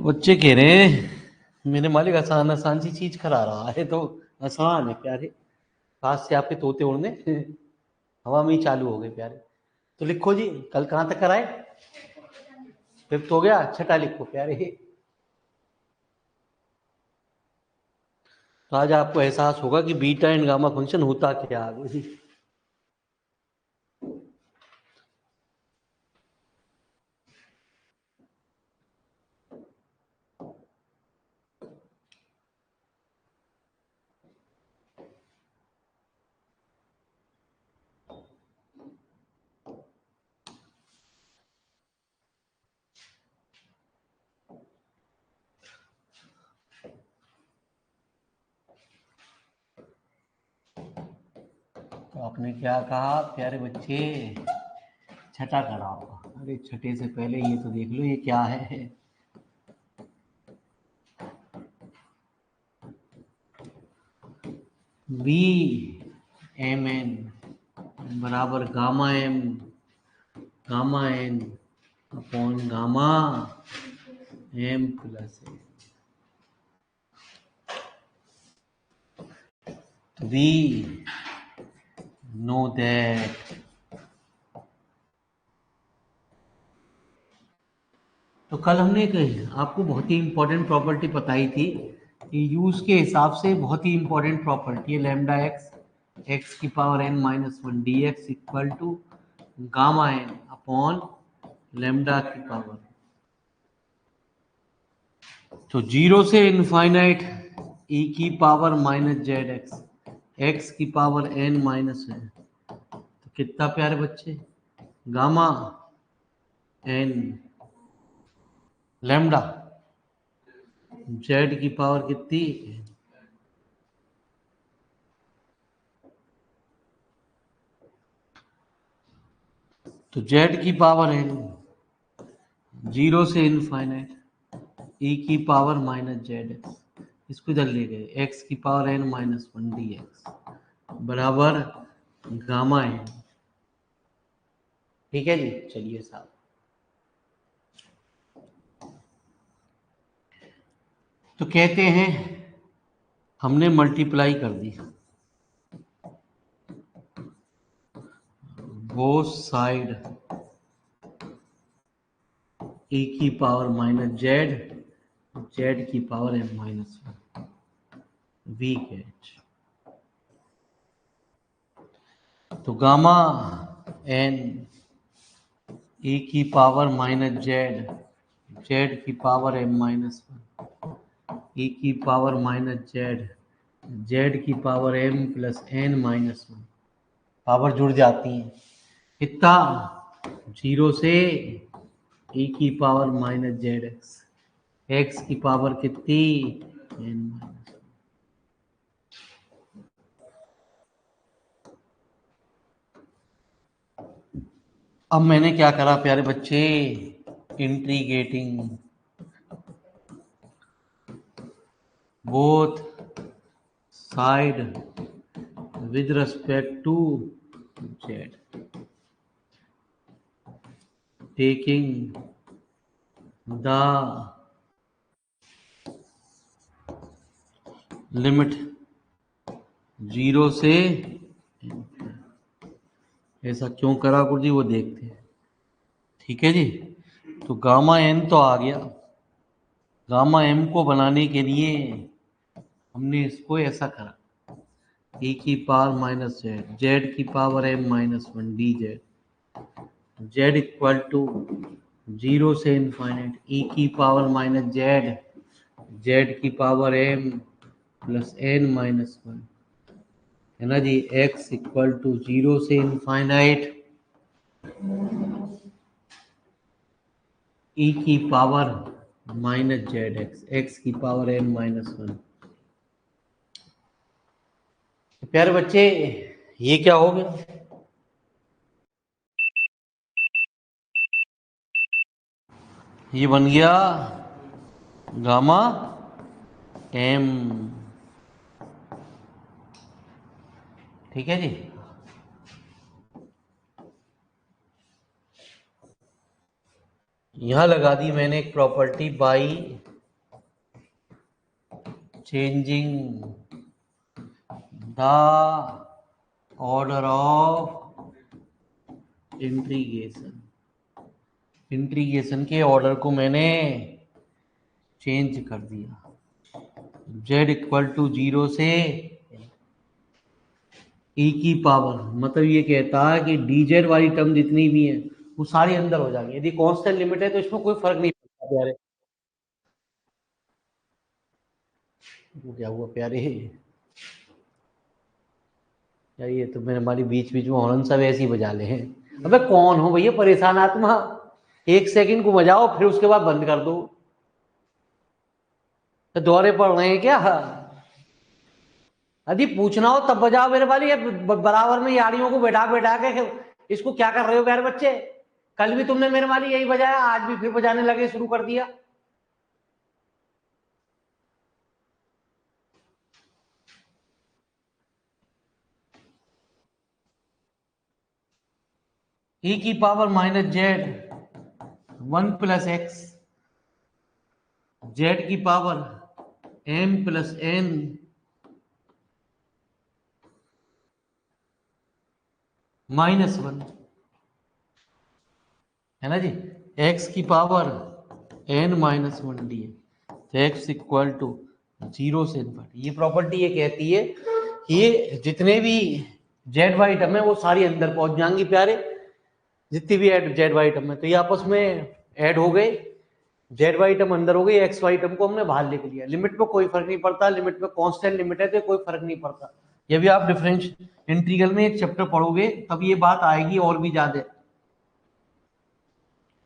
बच्चे कह रहे हैं मेरे मालिक आसान आसान सी चीज करा रहा है, तो आसान है प्यारे। पास से आपके तोते उड़ने हवा में ही चालू हो गए प्यारे। तो लिखो जी, कल कहाँ तक कराए? फिफ्थ हो गया, छठा लिखो प्यारे। तो आज आपको एहसास होगा कि बीटा एंड गामा फंक्शन होता क्या है। तो आपने क्या कहा प्यारे बच्चे? छठा कराओ। अरे छठे से पहले ये तो देख लो ये क्या है। बी एम एन बराबर gamma N upon gamma M plus A. We know that. तो कल हमने एक आपको बहुत ही इंपॉर्टेंट प्रॉपर्टी बताई थी कि यूज के हिसाब से बहुत ही इंपॉर्टेंट प्रॉपर्टी है लैम्डा एक्स एक्स की power N minus one D X equal to gamma N upon lambda की पावर। तो जीरो से इनफाइनाइट ई की power minus Z X X की पावर एन माइनस है। तो कितना प्यारे बच्चे? गामा एन लैम्डा जेड की पावर कितनी? तो जेड की पावर एन जीरो से इनफाइनाइट ई की पावर माइनस जेड एक्स, इसको इधर ले गए एक्स की power N minus one D x बराबर गामा एन। ठीक है जी, चलिए साहब। तो कहते हैं हमने मल्टीप्लाई कर दी बोथ साइड ई की पावर माइनस जेड जेड की power N minus one we get. तो गामा एन ई की पावर माइनस जेड जेड की power M minus one E की पावर माइनस जेड जेड की power M plus N minus one. Power जुड़ जाती हैं कितना? जीरो से ई की power minus Z X X की पावर कितनी? N minus. अब मैंने क्या करा प्यारे बच्चे? Integrating both side with respect to z, taking the limit zero से। ऐसा क्यों करा गुरुजी, वो देखते हैं। ठीक है जी। तो गामा एन तो आ गया। गामा एम को बनाने के लिए हमने इसको ऐसा करा ई की पावर माइनस जेड जेड की power M minus one D Z Z equal to zero से इनफाइनाइट ई की पावर माइनस जेड जेड की power M plus N minus one है ना जी। एक्स इक्वल टू जीरो से infinite E की power minus Z X X की power N minus one. प्यारे बच्चे ये क्या हो गया? ये बन गया गामा एम। ठीक है जी। यहां लगा दी मैंने एक property by changing the order of integration के ऑर्डर को मैंने चेंज कर दिया। z इक्वल टू 0 से e की पावर, मतलब ये कहता है कि dz वाली टर्म जितनी भी है वो सारी अंदर हो जाएंगी। यदि कांस्टेंट लिमिट है तो इसमें कोई फर्क नहीं पड़ता प्यारे। वो क्या हुआ प्यारे यार, ये तो मेरे हमारी बीच बीच में हॉर्न सब ऐसे ही बजा ले हैं। अबे कौन हो भैया परेशान आत्मा, एक सेकंड को बजाओ फिर उसके बाद बंद कर दो। तो दौरे पड़ रहे हैं क्या? यदि पूछना हो तब बजाओ मेरे वाली, या बराबर में यारियों को बैठा बैठा के इसको क्या कर रहे हो यार बच्चे? कल भी तुमने मेरे वाली यही बजाया, आज भी फिर बजाने लगे शुरू कर दिया। e की power minus Z 1 plus x, Z की पावर m प्लस n -1 है ना जी, x की पावर n-1 डी है, तो x इक्वल टू 0 से इन्फिनिटी। ये प्रॉपर्टी ये कहती है कि ये जितने भी जेड वाई टर्म है वो सारी अंदर पहुंच जाएंगी प्यारे, जितनी भी जेड वाई टर्म है तो ये आपस में ऐड हो गए, जेड वाई टर्म अंदर हो गई, एक्स वाई टर्म को हमने बाहर लिख लिया। लिमिट में कोई फर्क नहीं पड़ता, लिमिट में कांस्टेंट लिमिट है तो कोई फर्क नहीं पड़ता। ये भी आप डिफरेंस इंटीग्रल में एक चैप्टर पढ़ोगे तब ये बात आएगी और भी ज्यादा।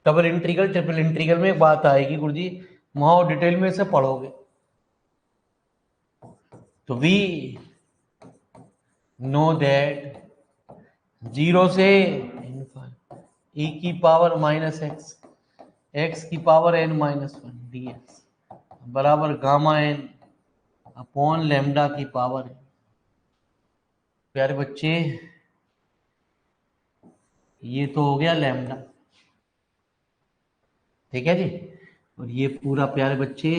डबल इंटीग्रल ट्रिपल इंटीग्रल में एक बात आएगी गुरुजी, वहां और डिटेल में से पढ़ोगे। तो वी नो दैट 0 से e की पावर माइनस एक्स, एक्स की पावर n-1 dx बराबर गामा n अपॉन लैम्डा की पावर है। प्यारे बच्चे ये तो हो गया लैम्डा, ठीक है जी, और ये पूरा प्यारे बच्चे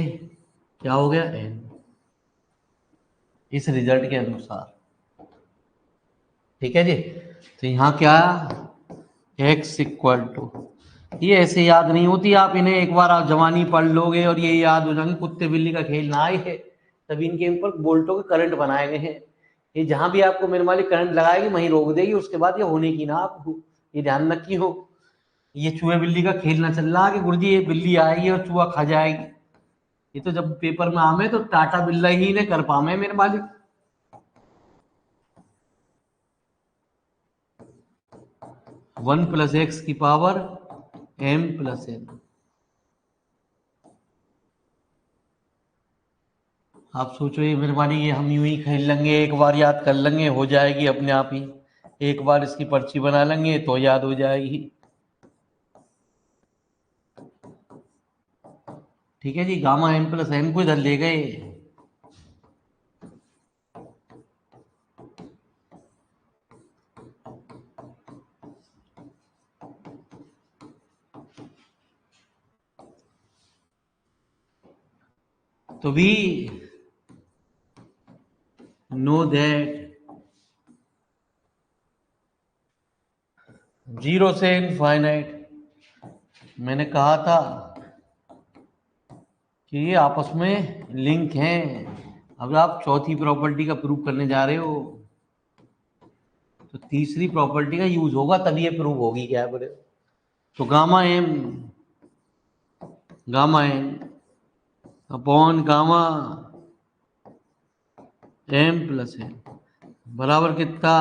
क्या हो गया n, इस रिजल्ट के अनुसार, ठीक है जी। तो यहाँ क्या x इक्वल टू, ये ऐसे याद नहीं होती, आप इन्हें एक बार आप जवानी पढ़ लोगे और ये याद हो जाएंगे, कुत्ते बिल्ली का खेल ना है। तभी इनके ऊपर बोल्टों के करंट बनाए गए हैं, ये जहां भी आपको मेरे वाली करंट लगाएगी वहीं रोक देगी, उसके बाद ये होने की ना आपको, ये ध्यान रखी हो। ये चूहे बिल्ली का खेल ना चल रहा कि गुरुजी ये बिल्ली आएगी और चूहा खा जाएगी, ये तो जब पेपर में आमे तो टाटा बिल्ला ही ने कर पामे मेरे मालिक। 1 प्लस एक्स की पावर m प्लस n, आप सोचो ये मेरे मालिक, ये हम यूं ही खेल लेंगे, एक बार याद कर लेंगे हो जाएगी अपने आप ही, एक बार इसकी पर्ची बना लेंगे तो याद हो जाएगी, ठीक है जी। गामा m प्लस n को इधर ले गए, तो वी नो दैट 0 से इनफाइनाइट, मैंने कहा था कि ये आपस में लिंक हैं। अब आप चौथी प्रॉपर्टी का प्रूव करने जा रहे हो तो तीसरी प्रॉपर्टी का यूज होगा तभी ये प्रूव होगी, क्या बोले। तो gamma M upon gamma M plus N बराबर कितना,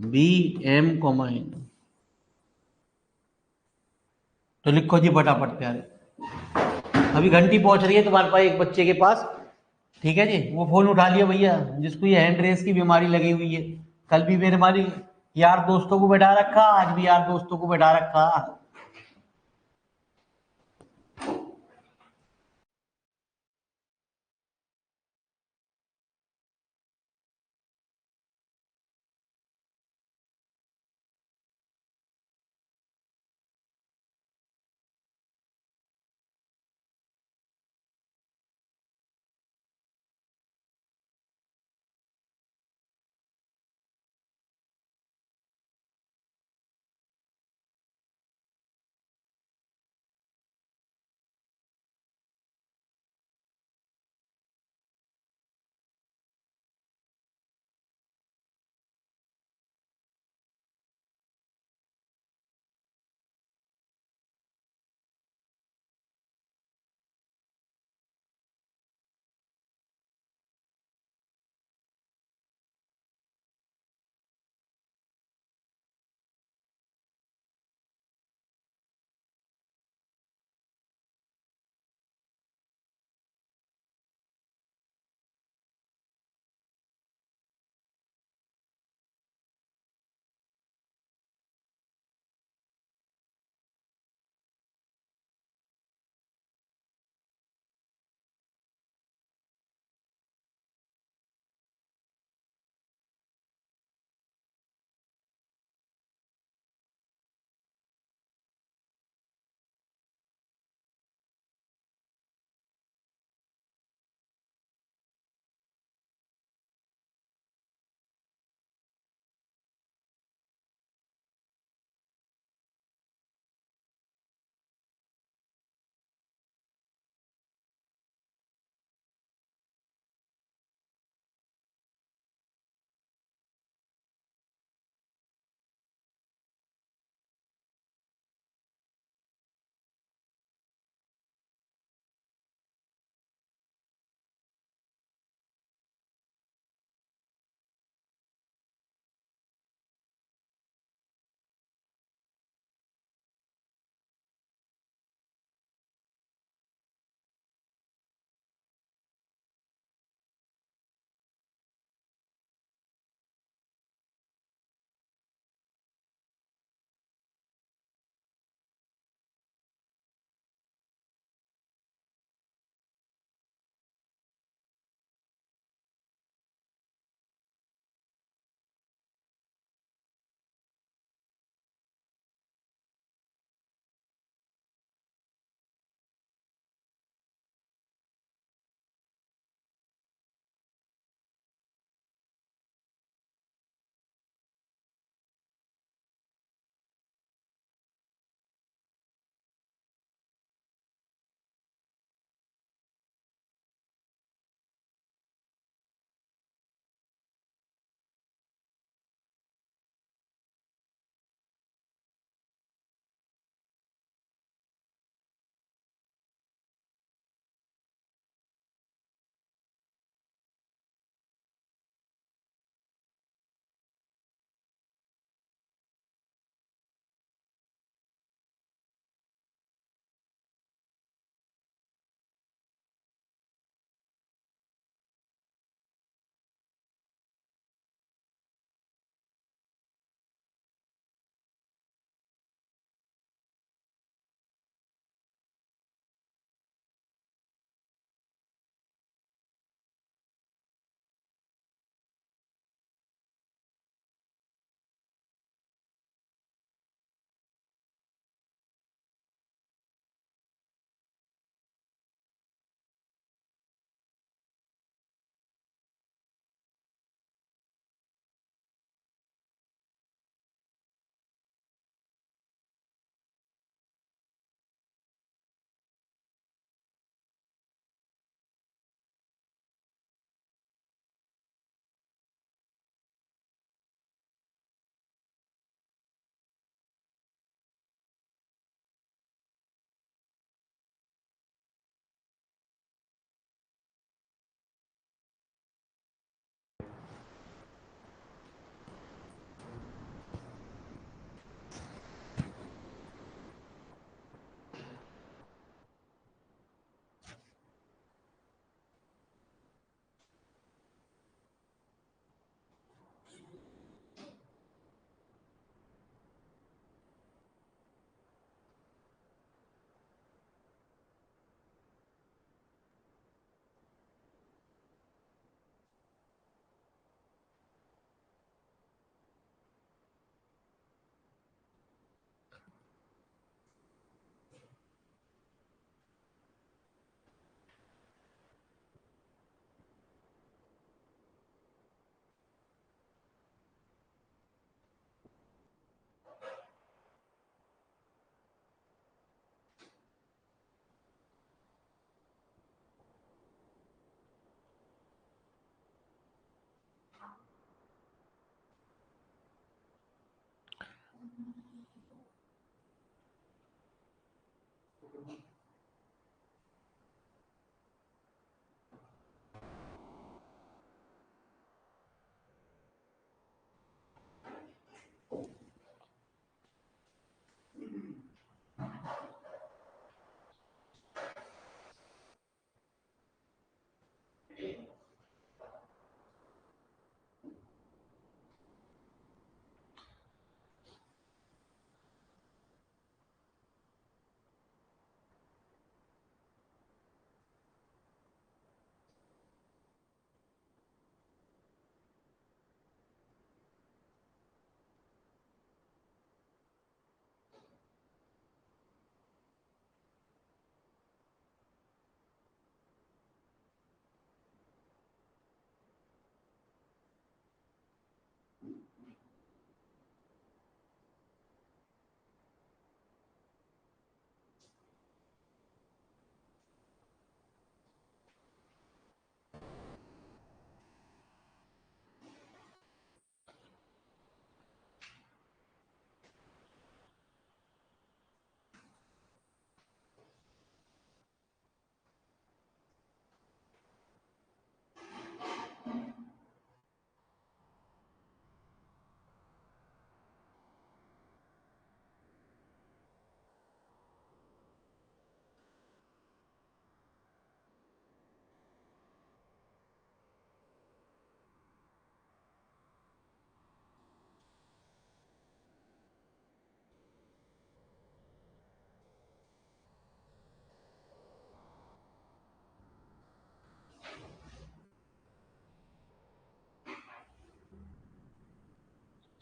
बी एम कॉमा एन। तो लिखो जी फटाफट प्यारे, अभी घंटी पहुंच रही है तुम्हारे पास एक बच्चे के पास, ठीक है जी, वो फोन उठा लिया भैया जिसको ये हैंड रेस की बीमारी लगी हुई है। कल भी मेरे हमारी यार दोस्तों को बैठा रखा, आज भी यार दोस्तों को बैठा रखा।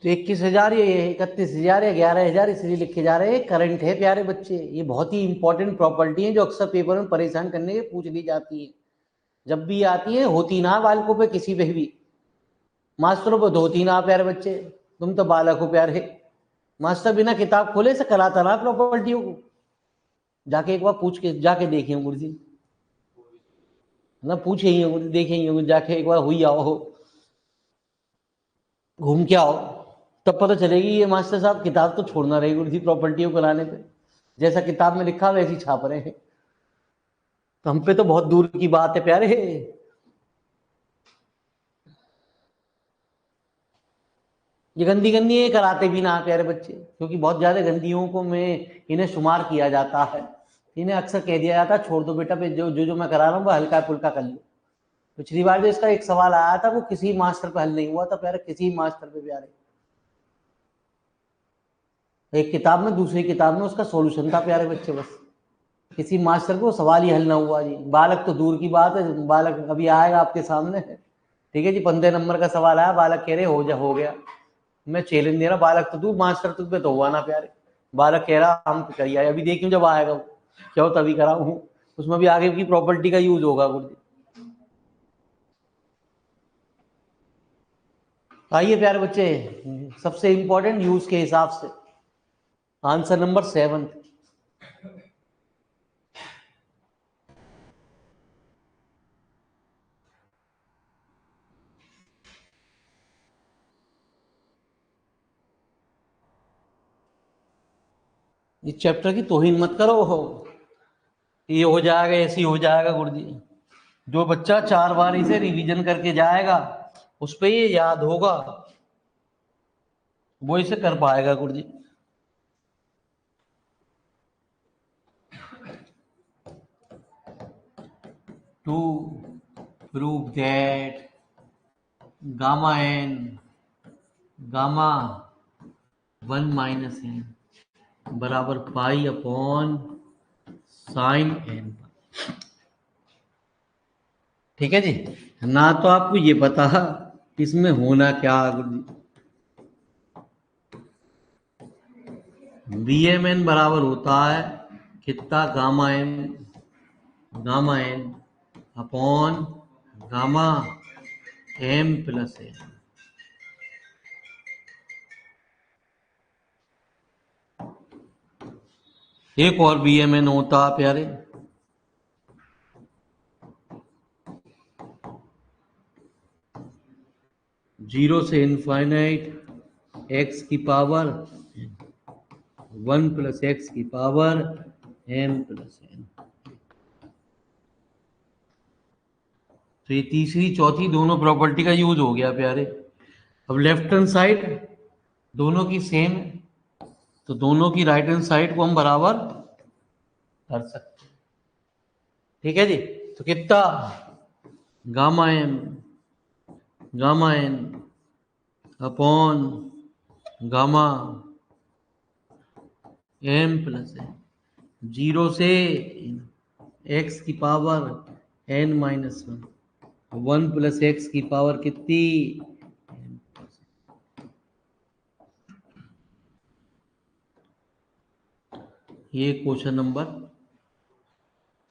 तो 21,000 या 31,000 या 11,000 इसलिए लिखे जा रहे हैं, करंट है प्यारे बच्चे। ये बहुत ही इंपॉर्टेंट प्रॉपर्टी है जो अक्सर पेपर में परेशान करने के पूछ ली जाती है। जब भी आती है होती ना बालकों पे, किसी पे भी, मास्टरों पे धोती ना प्यारे बच्चे, तुम तो बालक हो प्यारे। मास्टर बिना किताब खोले से कराता ना प्रॉपर्टियों को, जाके एक बार पूछ के जाके देखे गुरुजी, ना पूछे ही गुरुजी, देखे ही जाके एक बार हुई आओ, घूम के आओ, तब पता चलेगी ये मास्टर साहब किताब तो छोड़ना रही गुरुजी प्रॉपर्टियों को लाने पे, जैसा किताब में लिखा वैसी छाप रहे हैं। तो हम पे तो बहुत दूर की बात है प्यारे। ये गंदी गंदी ये कराते भी ना प्यारे बच्चे, क्योंकि बहुत ज्यादा गंदियों को में इन्हें शुमार किया जाता है। इन्हें अक्सर कह दिया जाता है छोड़ दो बेटा, पे जो जो जो मैं करा रहा हूँ वो हल्का फुल्का कर लो। पिछली बार जो इसका एक सवाल आया था वो किसी मास्टर पे हल नहीं हुआ था प्यारे, किसी मास्टर पे प्यारे। एक किताब में दूसरी किताब में उसका सॉल्यूशन था प्यारे बच्चे, बस किसी मास्टर को सवाल ही हल ना हुआ जी। बालक तो दूर की बात है, बालक अभी आएगा आपके सामने, ठीक है जी, 15 नंबर का सवाल आया, बालक कह रहे हो गया। मैं चैलेंज दे रहा, बालक तो तू मास्टर तुझ पे तो हुआ ना प्यारे। बालक कह रहा हम तो करिए, अभी देखिए जब आएगा वो क्या हो तभी करा हूँ, उसमें भी आगे की प्रॉपर्टी का यूज होगा गुरुजी। आइए प्यारे बच्चे, सबसे इंपॉर्टेंट यूज के हिसाब से आंसर नंबर 7। इस चैप्टर की तौहीन मत करो, ये हो जाएगा ऐसे ही हो जाएगा गुरुजी। जो बच्चा 4 बार इसे रिवीजन करके जाएगा उस पे ये याद होगा, वो इसे कर पाएगा गुरुजी। To prove that gamma N gamma 1 minus n बराबर पाई अपॉन साइन एन। ठीक है जी, ना तो आपको ये पता इसमें होना क्या, बी एम एन बराबर होता है कितना, gamma N upon gamma M plus N. एक और बी एम एन होता है प्यारे, जीरो से इनफाइनाइट एक्स की पावर 1 प्लस एक्स की पावर एम प्लस एन। तो ये तीसरी चौथी दोनों प्रॉपर्टी का यूज हो गया प्यारे। अब लेफ्ट हैंड साइड दोनों की सेम है, तो दोनों की राइट हैंड साइड को हम बराबर कर सकते हैं। ठीक है जी, तो कितना, gamma N upon gamma M plus N, zero से एक्स की power N minus 1 plus X की पावर कितनी, ये क्वेश्चन नंबर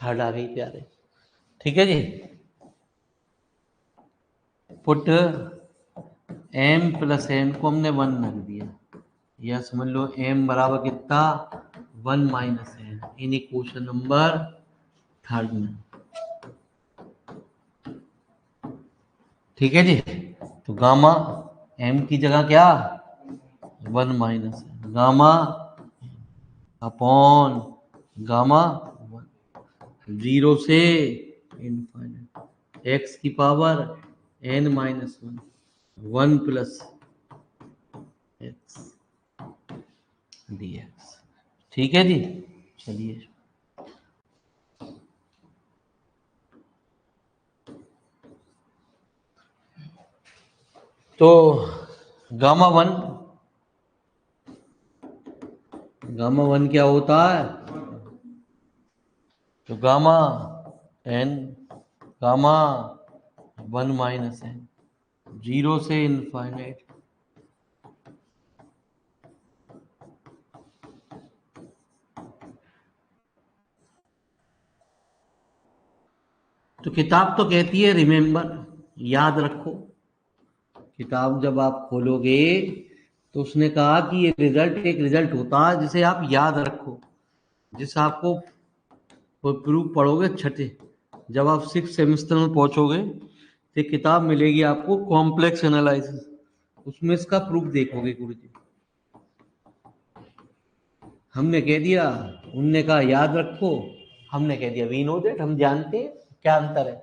3 आ गई प्यारे। ठीक है जी, पुट एम प्लस एन को हमने 1 रख दिया, या समझ लो एम बराबर कितना 1 minus N in equation number 3 में। ठीक है जी, तो गामा एम की जगह क्या 1 minus N, gamma upon gamma 0 से इनफाइनाइट एक्स की power N minus 1 plus X D X. ठीक है जी, चलिए तो गामा वन क्या होता है, तो gamma N gamma 1 minus N 0 से इनफाइनाइट तो किताब तो कहती है रिमेम्बर, याद रखो। किताब जब आप खोलोगे तो उसने कहा कि ये रिजल्ट एक रिजल्ट होता है जिसे आप याद रखो, जिसे आपको प्रूफ पढ़ोगे छठे, जब आप सिक्स सेमेस्टर में पहुंचोगे तो किताब मिलेगी आपको कॉम्प्लेक्स एनालिसिस, उसमें इसका प्रूफ देखोगे गुरुजी। हमने कह दिया, उनने कहा याद रखो, हमने कह दिया वी नो दैट, हम जानते हैं क्या अंतर है।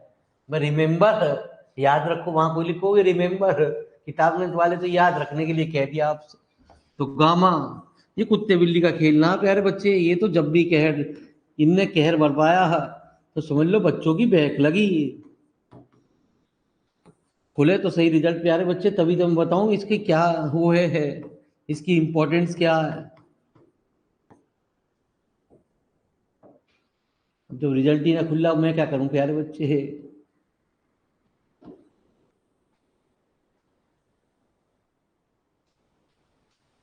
मैं रिमेम्बर, याद रखो वहां कोई लिखोगे रिमेम्बर, किताब में वाले तो याद रखने के लिए कह दिया आपसे। तो गामा, ये कुत्ते बिल्ली का खेलना प्यारे बच्चे, ये तो जब भी कहर, इनने कहर बरपाया तो समझ लो बच्चों की बहक लगी। खुले तो सही रिजल्ट प्यारे बच्चे, तभी तो मैं बताऊं इसकी क्या वो है, इसकी इंपॉर्टेंस क्या है। जब रिजल्ट ही ना खुला मैं क्या करूं प्यारे बच्चे।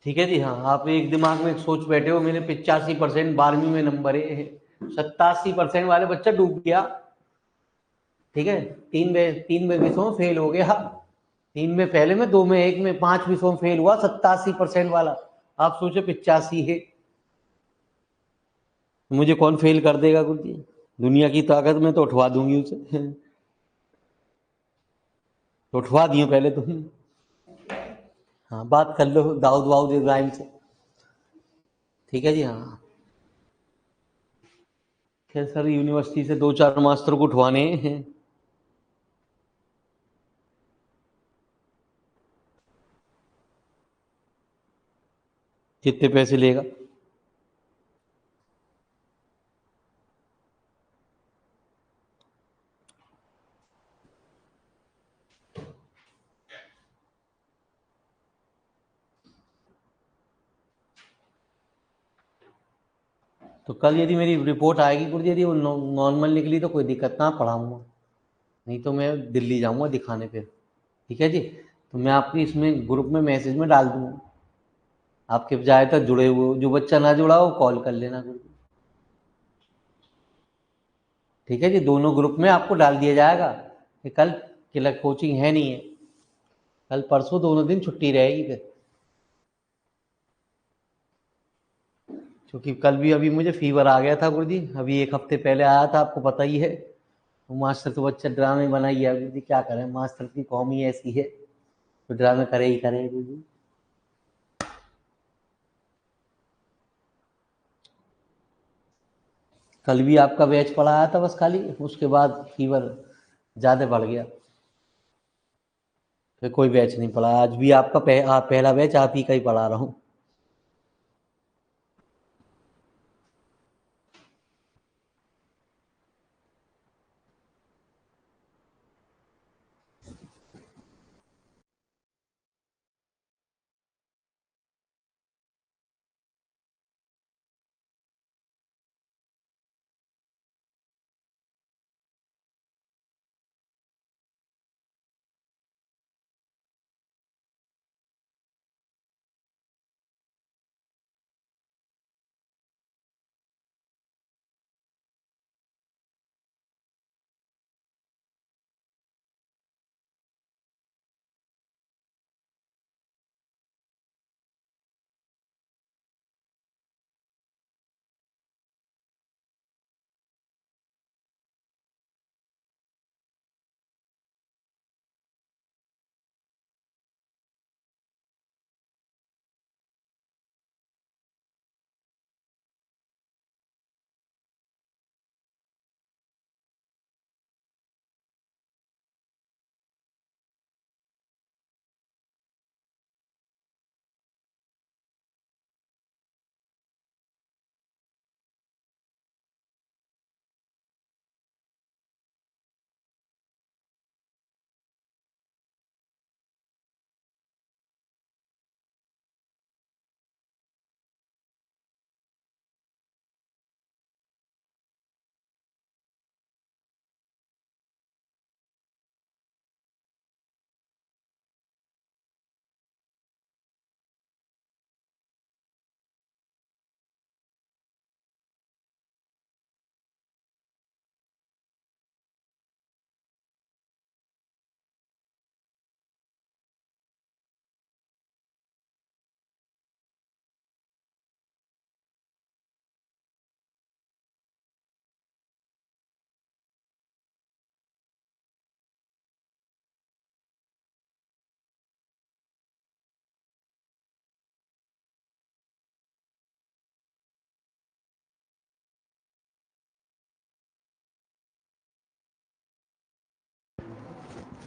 ठीक है जी। हाँ, आप एक दिमाग में एक सोच बैठे हो मेरे 85% 12वीं में नंबर है, 87% वाले बच्चा डूब गया। ठीक है, तीन में विषयों में फेल हो गया, तीन में पहले में, दो में, एक में, 5 विषयों में फेल हुआ 87% वाला। आप सोचे 85 है, मुझे कौन फेल कर देगा गुरु जी। दुनिया की ताकत में तो उठवा दूंगी उसे। तो उठवा दियो पहले तुम। हाँ, बात कर लो दाऊद वाउद इब्राहिम से। ठीक है जी। हाँ, खैर सर यूनिवर्सिटी से 2-4 मास्टर को उठवाने हैं। कितने पैसे लेगा? तो कल यदि मेरी रिपोर्ट आएगी गुरु जी, यदि वो नॉर्मल निकली तो कोई दिक्कत ना, पढ़ाऊंगा, नहीं तो मैं दिल्ली जाऊंगा दिखाने फिर। ठीक है जी। तो मैं आपकी इसमें ग्रुप में मैसेज में डाल दूंगा, आपके ज़्यादातर जुड़े हुए हो, जो बच्चा ना जुड़ा हो कॉल कर लेना गुरु जी। ठीक है जी, दोनों ग्रुप में आपको डाल दिया जाएगा कि कल क्लर्क कोचिंग है नहीं है, कल परसों दोनों दिन छुट्टी रहेगी फिर। क्योंकि कल भी अभी मुझे फीवर आ गया था गुरु जी, अभी एक हफ्ते पहले आया था, आपको पता ही है। तो मास्टर तो बच्चा ड्रामे बनाई है गुरु जी, क्या करें, मास्टर की कौम ही ऐसी है, तो ड्रामे करे ही करे गुरु जी। कल भी आपका बैच पढ़ा आया था बस खाली, उसके बाद फीवर ज़्यादा बढ़ गया, फिर कोई बैच नहीं पढ़ा। आज भी आपका पहला बैच आप ही का ही पढ़ा रहा हूँ।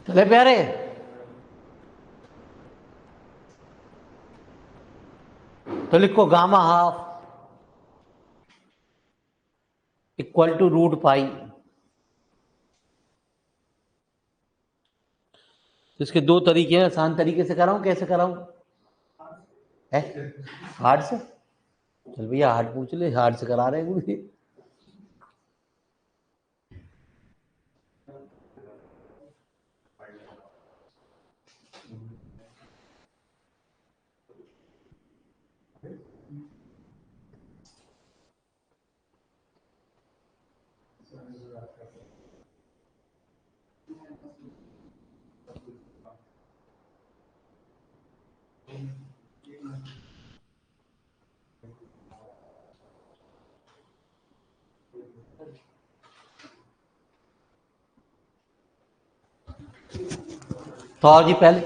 चले प्यारे, तो लिखो gamma half equal to root pi. तो इसके दो तरीके हैं, आसान तरीके से कराऊं कैसे कराऊं? है हार्ड से? चल भैया हार्ड पूछ ले, हार्ड से करा रहे हैं गुरु। तो आओ जी पहले,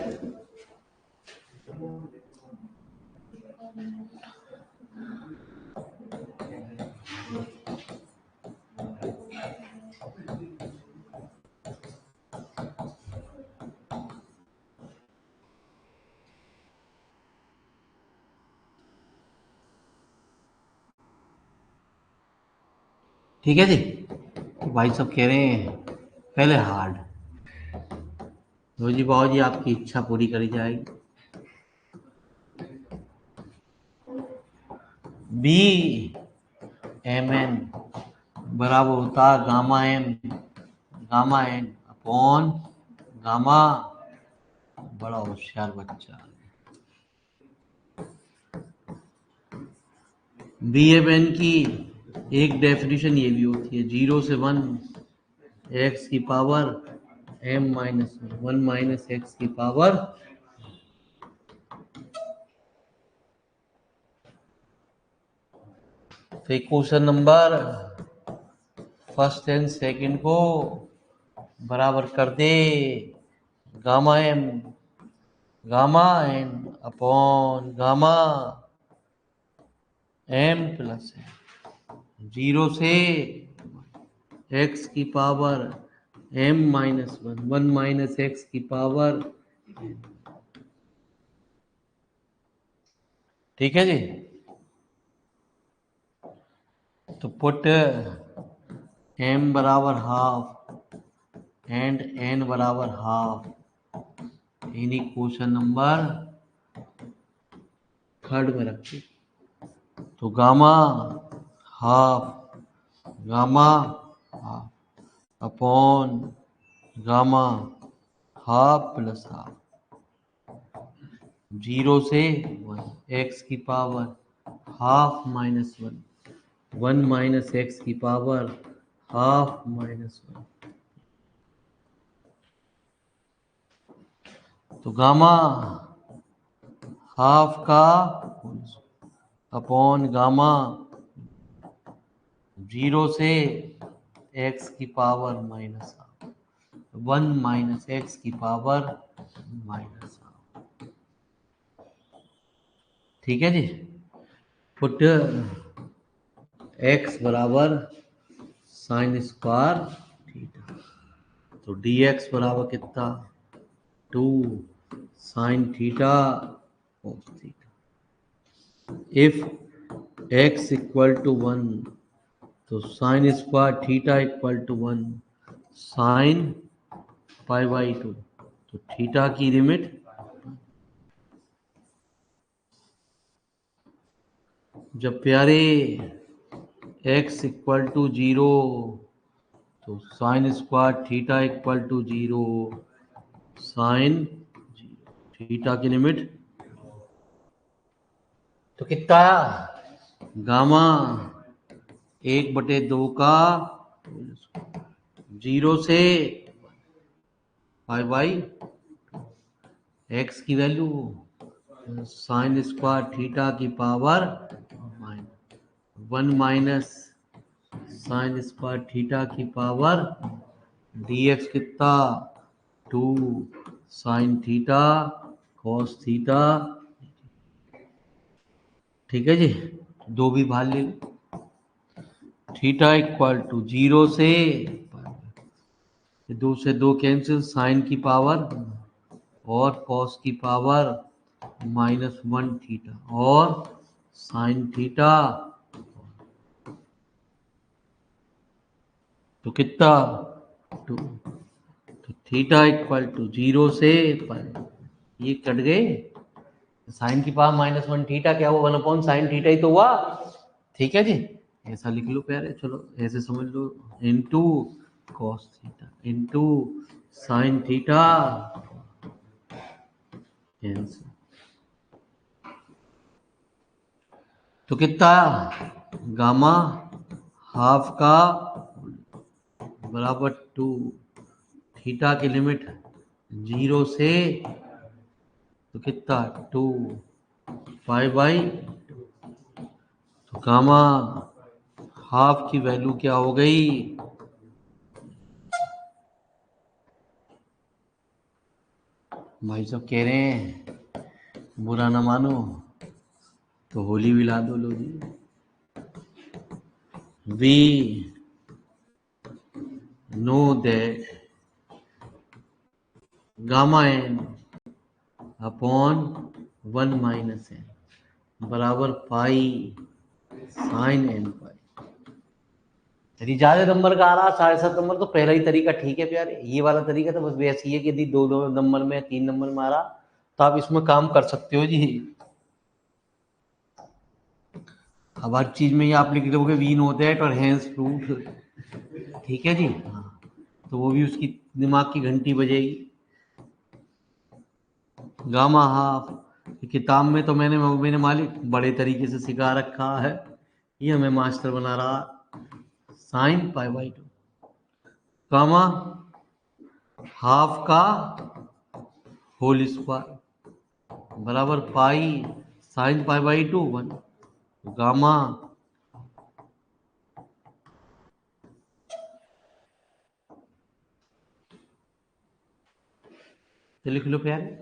ठीक है जी। तो भाई सब कह रहे हैं पहले हार्ड। तो जी बाबू जी आपकी इच्छा पूरी करी जाएगी। बी एम एन बराबर होता gamma M gamma N upon gamma, बड़ा होशियार बच्चा। बी एम एन की एक डेफिनेशन ये भी होती है, 0 से 1 एक्स की power M minus 1 minus x की पावर। तो question number first and second को बराबर कर दे gamma N upon gamma M plus 0 से एक्स की power M minus 1 minus x की पावर। ठीक है जी। तो पुट एम बराबर हाफ एंड एन बराबर half in question number third में रखिए। तो gamma half gamma half upon gamma half plus half 0 से 1 एक्स की power half minus 1 minus x की पावर हाफ माइनस 1। तो गामा हाफ का अपॉन गामा 0 से एक्स की power minus half 1 minus x की पावर माइनस हाफ। ठीक है जी। पुट एक्स बराबर साइन स्क्वायर थीटा। तो डी एक्स बराबर कितना 2 sine theta cos theta. If X equal to 1 तो sine square theta equal to 1 sine pi by 2। तो थीटा की लिमिट जब प्यारे एक्स इक्वल टू 0 तो sine square theta equal to 0 sine theta की लिमिट तो कितना गामा 1/2 का 0 से पाई बाई एक्स की वैल्यू साइन स्क्वायर थीटा की power 1 minus sine square theta की पावर डी एक्स कितना 2 साइन थीटा कॉस थीटा। ठीक है जी। दो भी भाग ले लो। थीटा इक्वल टू 0 से दो से दो कैंसिल, साइन की पावर और कॉस की पावर -1 थीटा और साइन थीटा, तो कितना टू, तो थीटा इक्वल टू 0 से ये कट गए, साइन की पावर -1 थीटा क्या हुआ, 1 साइन थीटा ही तो हुआ। ठीक है जी, ऐसा लिख लो प्यारे, चलो ऐसे समझ लो, into cos theta into sine theta, तो कितना आया, गामा हाफ का बराबर 2, थीटा की लिमिट 0 से, तो कितना 2 पाई, तो गामा हाफ की वैल्यू क्या हो गई, भाई साहब कह रहे हैं बुरा ना मानो तो होली भी ला दो लो जी। We know that gamma N upon 1 minus n बराबर पाई साइन एन पाई। यदि ज्यादा नंबर का आ रहा 7.5 नंबर तो पहला ही तरीका ठीक है प्यारे, ये वाला तरीका तो बस वैसे ही है कि यदि दो नंबर में 3 नंबर में आ रहा तो आप इसमें काम कर सकते हो जी। अब हर चीज में ये आप लिख दोगे वी नो दैट और हैंस प्रूव्ड, ठीक है जी। हाँ, तो वो भी उसकी दिमाग की घंटी बजेगी। गामा हाफ किताब में तो मेरे मालिक बड़े तरीके से सिखा रखा है, ये हमें मास्टर बना रहा, sign pi by 2 gamma half का होल स्क्वायर बराबर pi sign pi by 2 1, gamma तो लिख लो प्यारे,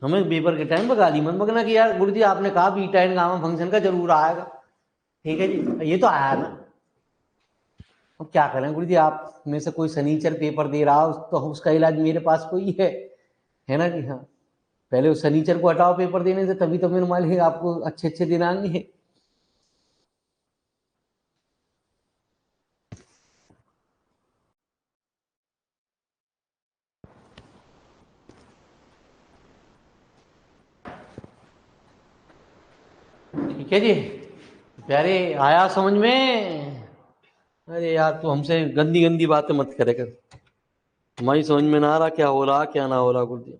हमें पेपर के टाइम पर गाली मत बकना कि यार गुरु जी आपने कहा बीटा एंड गामा फंक्शन का जरूर आएगा, ठीक है जी, ये तो आया ना। अब क्या करें गुरु जी, आप में से कोई सनीचर पेपर दे रहा हो तो उसका इलाज मेरे पास कोई है ना जी। हाँ, पहले उस सनीचर को हटाओ पेपर देने से, तभी तो मेरे मालिक आपको अच्छे अच्छे दिन आएंगे। ठीक है जी प्यारे, आया समझ में। अरे यार तू हमसे गंदी गंदी बातें मत करे कर, हमारी समझ में ना आ रहा क्या हो रहा क्या ना हो रहा गुरु जी।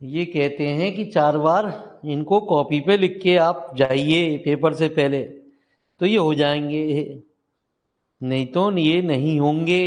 ये कहते हैं कि 4 बार इनको कॉपी पे लिख के आप जाइए पेपर से पहले, तो ये हो जाएंगे, नहीं तो ये नहीं होंगे।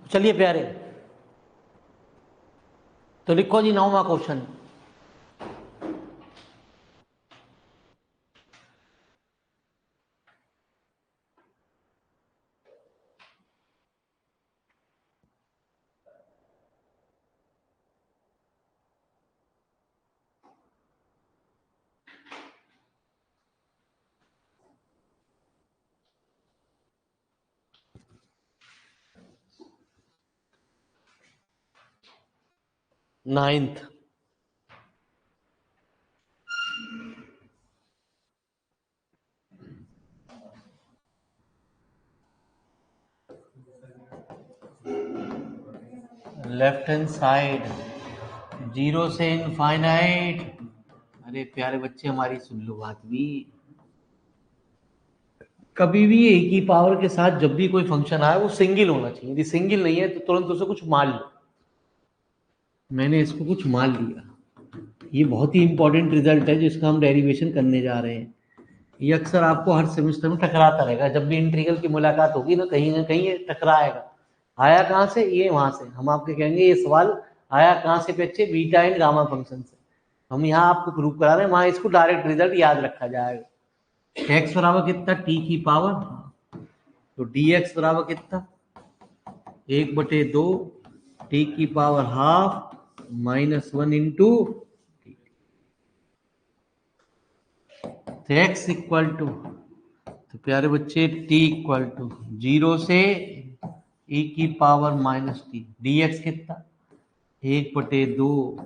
चलिए प्यारे, तो लिखो जी 9वां question. Ninth, left hand side, zero से इनफाइनाइट। अरे प्यारे बच्चे, हमारी सुन लो बात भी। कभी भी ए की पावर के साथ जब भी कोई फंक्शन आए वो सिंगल होना चाहिए। यदि सिंगल नहीं है तो तुरंत उसे कुछ मान लो। मैंने इसको कुछ मान लिया। ये बहुत ही इंपॉर्टेंट रिजल्ट है जिसका हम डेरिवेशन करने जा रहे हैं। ये अक्सर आपको हर सेमेस्टर में टकराता रहेगा। जब भी इंटीग्रल की मुलाकात होगी ना कहीं ये टकराएगा। आया कहाँ से? ये वहां से। हम आपके कहेंगे ये सवाल आया कहाँ से बच्चे? बीटा एंड गामा फंक्शन से। हम यहाँ आपको प्रूव करा रहे हैं, वहां इसको डायरेक्ट रिजल्ट याद रखा जाएगा। एक्स बराबर कितना? टी की पावर, तो डी एक्स बराबर कितना? 1/2 टी की power half minus 1 into X equal to, तो प्यारे बच्चे t इक्वल टू 0 से e की power minus T. D X कितना? 1/2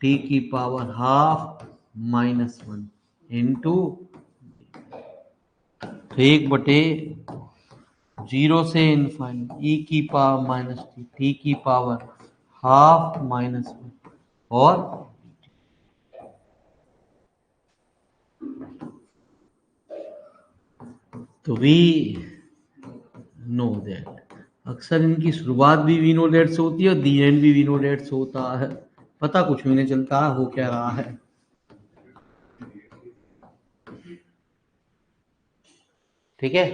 टी की पावर हाफ माइनस 1 इंटू 1/0 से इनफाइनाइट e की पावर माइनस टी की पावर हाफ माइनस 1। और तो वी नो दैट, अक्सर इनकी शुरुआत भी वी नो दैट से होती है और दी एंड भी वी नो दैट से होता है। पता कुछ भी नहीं चलता हो क्या रहा है। ठीक है,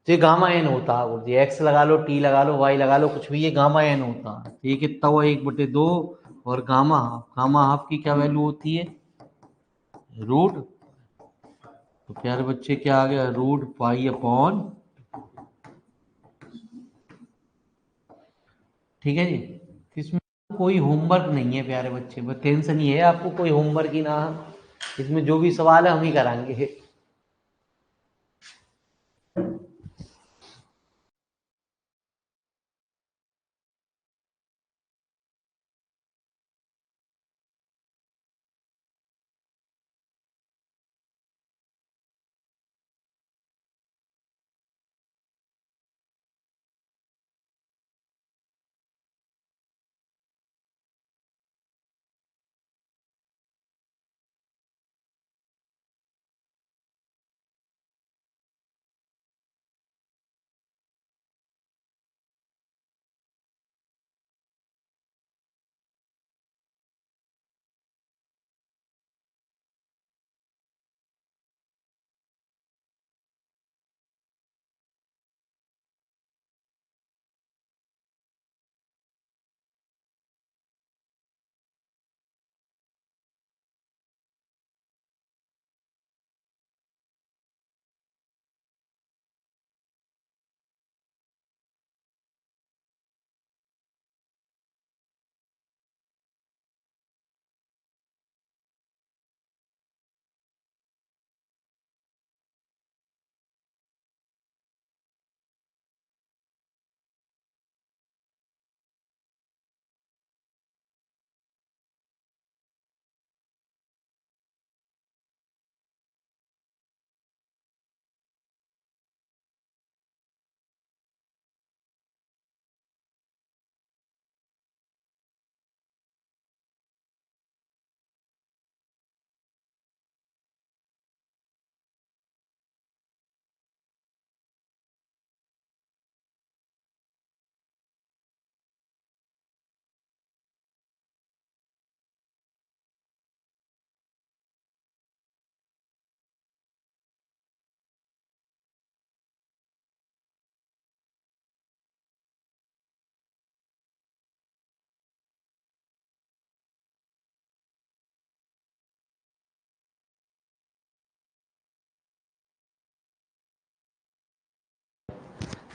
तो ये गामा एन होता है। ये एक्स लगा लो, टी लगा लो, वाई लगा लो, कुछ भी, ये गामा एन होता है। ये कितना हुआ? 1/2। और गामा हाफ, गामा हाफ की क्या वैल्यू होती है? रूट, तो प्यारे बच्चे क्या आ गया? Root pi upon. ठीक है जी। इसमें कोई होमवर्क नहीं है प्यारे बच्चे, बस टेंशन ये है आपको, कोई होमवर्क ही ना। इसमें जो भी सवाल है हम ही कराएंगे।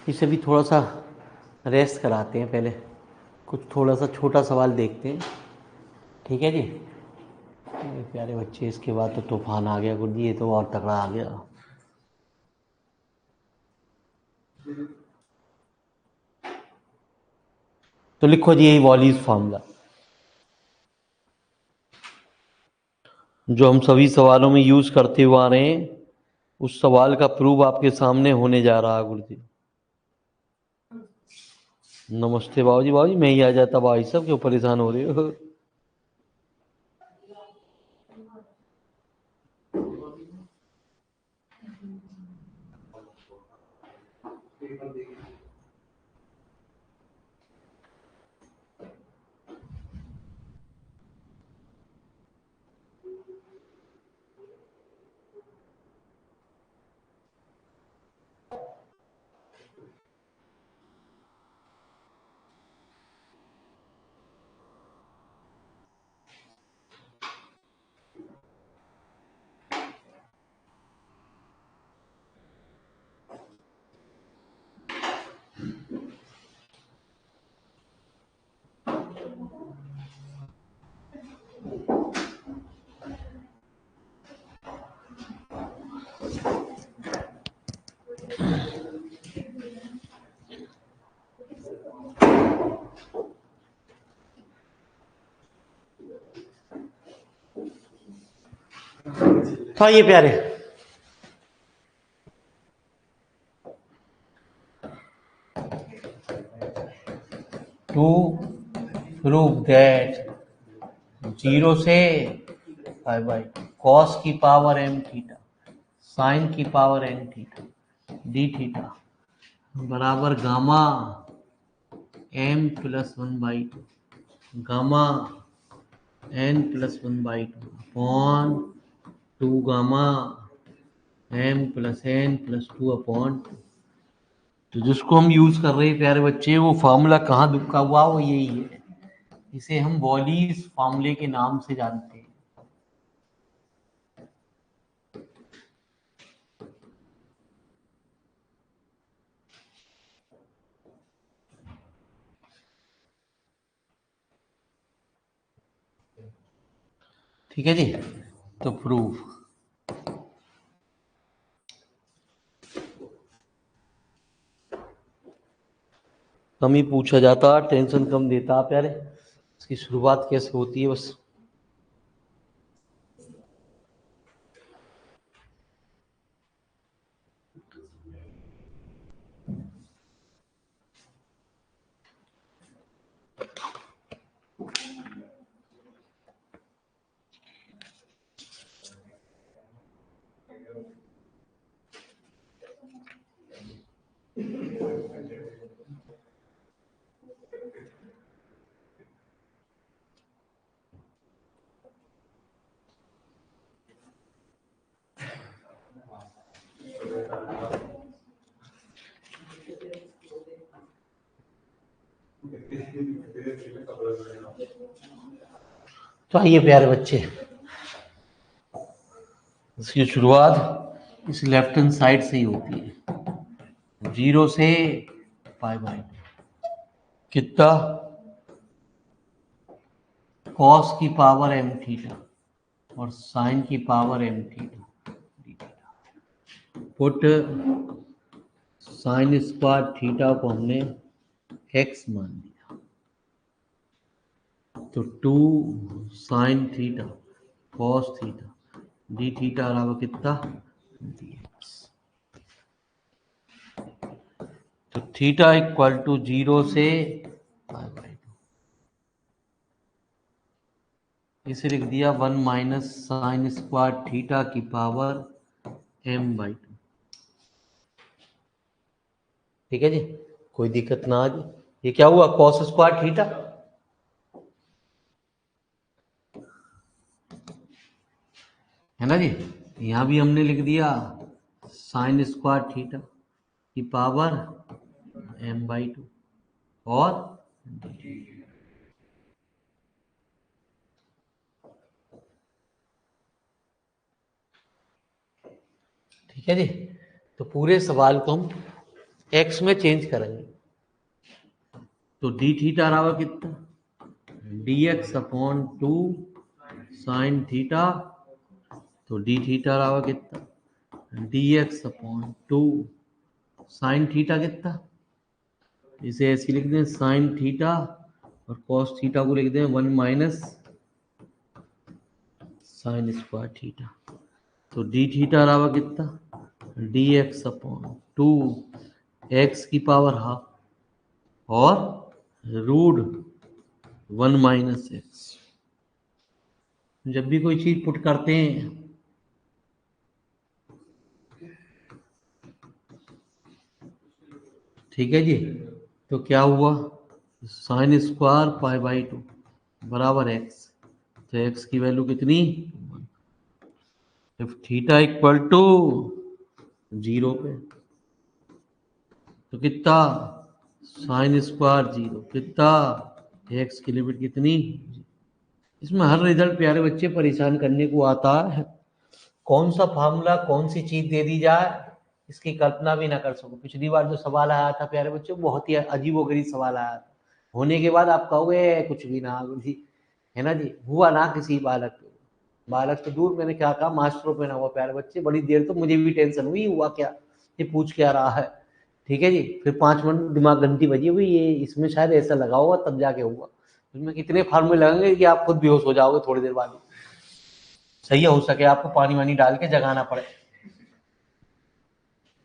इसे भी थोड़ा सा रेस्ट कराते हैं, पहले कुछ थोड़ा सा छोटा सवाल देखते हैं। ठीक है जी। ये प्यारे बच्चे, इसके बाद तो तूफान आ गया गुरुजी, ये तो और तगड़ा आ गया। तो लिखो जी, यही वॉलीज फार्मूला जो हम सभी सवालों में यूज करते हुए आ रहे हैं, उस सवाल का प्रूफ आपके सामने होने जा रहा है गुरुजी। नमस्ते बाबूजी। बाबूजी मैं ही आ जाता, भाई साहब क्यों परेशान हो रहे हो? हाँ ये प्यारे, टू प्रूव दैट जीरो से पाई बाई कॉस की पावर एम थीटा साइन की power n theta D theta बराबर gamma M plus one by two, gamma n plus one by two upon two gamma M plus n plus two upon two. तो जिसको हम use कर रहे हैं प्यारे बच्चे, वो फार्मूला कहाँ दुबका हुआ, वो यही है। इसे हम वॉलीज फार्मूले के नाम से जानते हैं। ठीक है जी। तो प्रूफ कम ही पूछा जाता, टेंशन कम देता प्यारे। इसकी शुरुआत कैसे होती है बस। तो आइए प्यारे बच्चे, इसकी शुरुआत इस लेफ्ट हैंड साइड से ही होती है, जीरो से पाई बाई कितना कॉस की पावर एम थीटा और साइन की power M theta. Put sine square theta को हमने एक्स मान लिया, तो two sine theta cos theta D theta बराबर कितना dx। तो थीटा इक्वल टू जीरो से पाई बाई टू, इसे लिख दिया one minus sine square theta की पावर एम बाई टू। ठीक है जी, कोई दिक्कत ना आ जाए। ये क्या हुआ, कॉस स्क्वायर थीटा, है ना जी। यहां भी हमने लिख दिया साइन स्क्वायर थीटा की पावर एम बाई टू और ठीक है जी। तो पूरे सवाल को हम एक्स में चेंज करेंगे तो डी थीटा रहा कितना, D x upon 2 sine theta, तो डी थीटा रहा कितना, D x upon 2 sine theta कितना, इसे ऐसे लिख दें साइन थीटा और कॉस थीटा को लिख दें 1 माइनस साइन स्क्वायर थीटा, तो डी थीटा रहा कितना, डी एक्स अपॉन 2 एक्स की पावर हाफ और रूट 1 माइनस एक्स। जब भी कोई चीज पुट करते हैं ठीक है जी, तो क्या हुआ, साइन स्क्वायर पाई बाई 2 बराबर एक्स, तो एक्स की वैल्यू कितनी, इफ थीटा इक्वल टू 0 पे तो कितना, साइन स्क्वायर 0 कितना, एक्स की लिमिट कितनी। इसमें हर रिजल्ट प्यारे बच्चे परेशान करने को आता है, कौन सा फार्मूला कौन सी चीज दे दी जाए इसकी कल्पना भी ना कर सको। पिछली बार जो सवाल आया था प्यारे बच्चों, बहुत ही अजीबोगरीब सवाल आया था, होने के बाद आप कहोगे कुछ भी ना जी, है ना जी, हुआ ना किसी बालक को, बालक तो दूर, मैंने क्या कहा मास्टरों पे ना हुआ प्यारे बच्चे। बड़ी देर तो मुझे भी टेंशन हुई, हुआ क्या, ये पूछ क्या रहा है, ठीक है जी। फिर 5 मिनट दिमाग घंटी बजी हुई, ये इसमें शायद ऐसा लगा होगा तब जाके हुआ। इसमें इतने फार्मूले लगेंगे कि आप खुद बेहोश हो जाओगे थोड़ी देर बाद, सही हो सके आपको पानी वानी डाल के जगाना पड़े,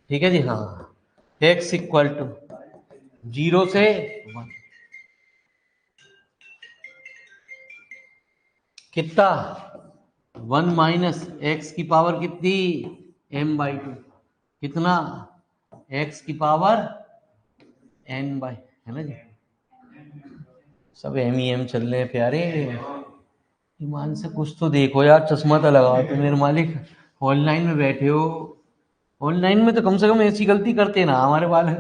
ठीक है जी। हाँ, एक्स इक्वल टू 0 से 1 कितना, 1 माइनस एक्स की पावर कितनी, m बाई 2 कितना, x की पावर n बाई, है ना जी, सब एम ही एम चल रहे हैं प्यारे। ईमान से कुछ तो देखो यार, चश्मा तो लगाओ तो मेरे मालिक, ऑनलाइन में बैठे हो, ऑनलाइन में तो कम से कम ऐसी गलती करते ना हमारे वाले,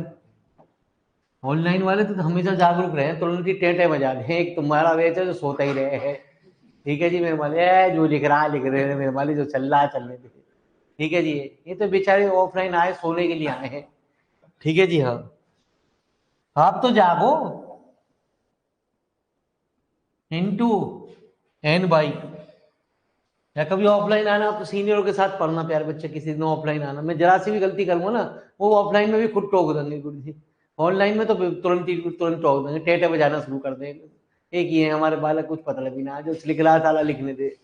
ऑनलाइन वाले तो हमेशा जागरूक रहे, तुरंत ही टेंटे बजा रहे, एक तुम्हारा बेच है जो सोता ही रहे है, ठीक है जी मेरे मालिक, जो लिख रहा है लिख रहे हैं मेरे मालिक, जो चल रहा है चलने दे, ठीक है जी। ये तो बेचारे ऑफलाइन आए, सोने के लिए आए हैं, ठीक है जी। हाँ, आप तो जागो, इंटू n बाई 2, या कभी ऑफलाइन आना तो सीनियरों के साथ पढ़ना प्यारे बच्चे, किसी दिन ऑफलाइन आना, मैं जरा सी भी गलती करूंगा ना, वो ऑफलाइन में भी खुद टोक देंगे गुरु जी, ऑनलाइन में तो तुरंत टोक देंगे, टेटे बजाना शुरू कर देंगे। एक ही है हमारे बालक, कुछ पता लगी ना, जो लिख रहा साला लिखने दे,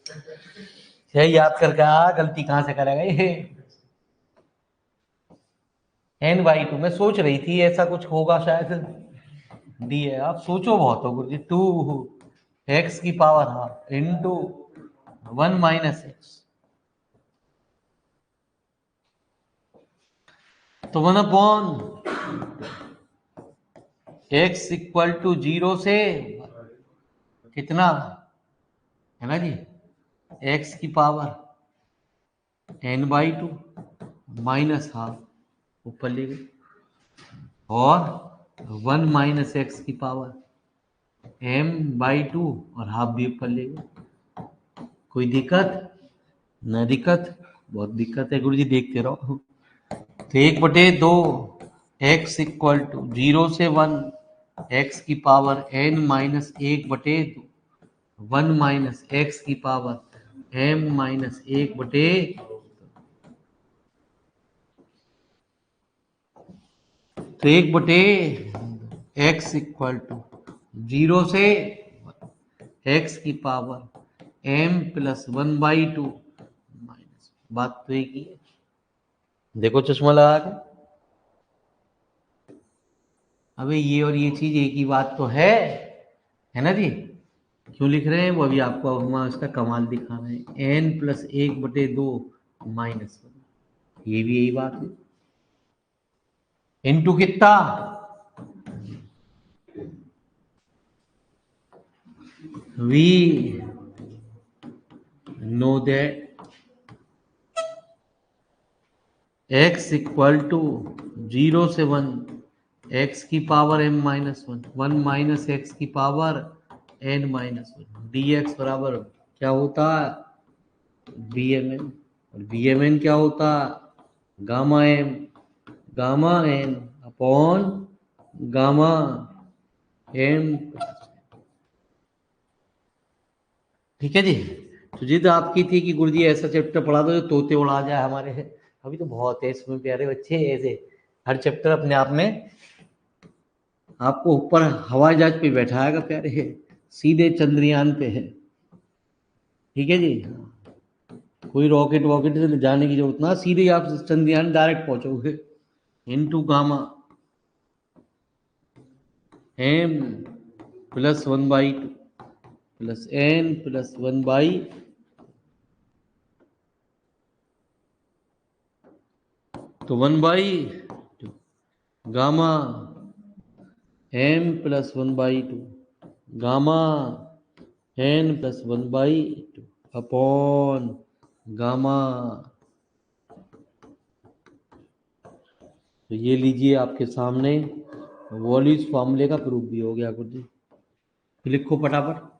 यही याद करके गलती कहाँ से करेगा ये। n बाई 2 मैं सोच रही थी ऐसा कुछ होगा शायद, डी है, आप सोचो बहुत हो गुरु जी, 2 एक्स की power half into 1 minus x, तो 1 अपॉन एक्स इक्वल टू 0 से कितना, है ना जी, एक्स की power n by 2 minus half ऊपर ले गए, और 1 माइनस एक्स की पावर m बाई 2 और हाफ भी ऊपर ले गए। कोई दिक्कत न दिक्कत, बहुत दिक्कत है गुरु जी, देखते रहो। तो 1/2 एक्स इक्वल टू 0 से 1 एक्स की power n minus 1/2 1 minus x की पावर m माइनस 1/, तो 1/x इक्वल टू 0 से x की power m plus 1 by 2 minus, बात तो एक ही है, देखो चश्मा लगा के, अबे ये और ये चीज एक ही बात तो है ना जी। क्यों लिख रहे हैं वो अभी आपको हम उसका कमाल दिखा रहे हैं, n प्लस 1/2 माइनस 1, ये भी यही बात है, इनटू कितना, we know that x equal to 0 से 1 x की power m minus 1 1 minus x की power n minus 1 d x बराबर क्या होता है, बी एम एन, और बी एम एन क्या होता है, gamma M, gamma N upon gamma m. ठीक है जी। तो जिद आपकी थी कि गुरुजी ऐसा चैप्टर पढ़ा दो जो तोते उड़ा जाए हमारे। अभी तो बहुत है इसमें प्यारे बच्चे, ऐसे हर चैप्टर अपने आप में आपको ऊपर हवाई जहाज पे बैठाएगा प्यारे, सीधे चंद्रयान पे है। ठीक है जी। कोई रॉकेट वॉकेट से जाने की जरूरत ना, सीधे आप चंद्रयान डायरेक्ट पहुंचोगे। इनटू गामा एम प्लस 1/2 प्लस एन प्लस 1/, तो 1/2 gamma M plus 1/2 gamma n plus 1/2 upon gamma. तो ये लीजिए आपके सामने वॉल्यूज फॉर्मूले का प्रूफ भी हो गया गुरुजी। लिखो फटाफट।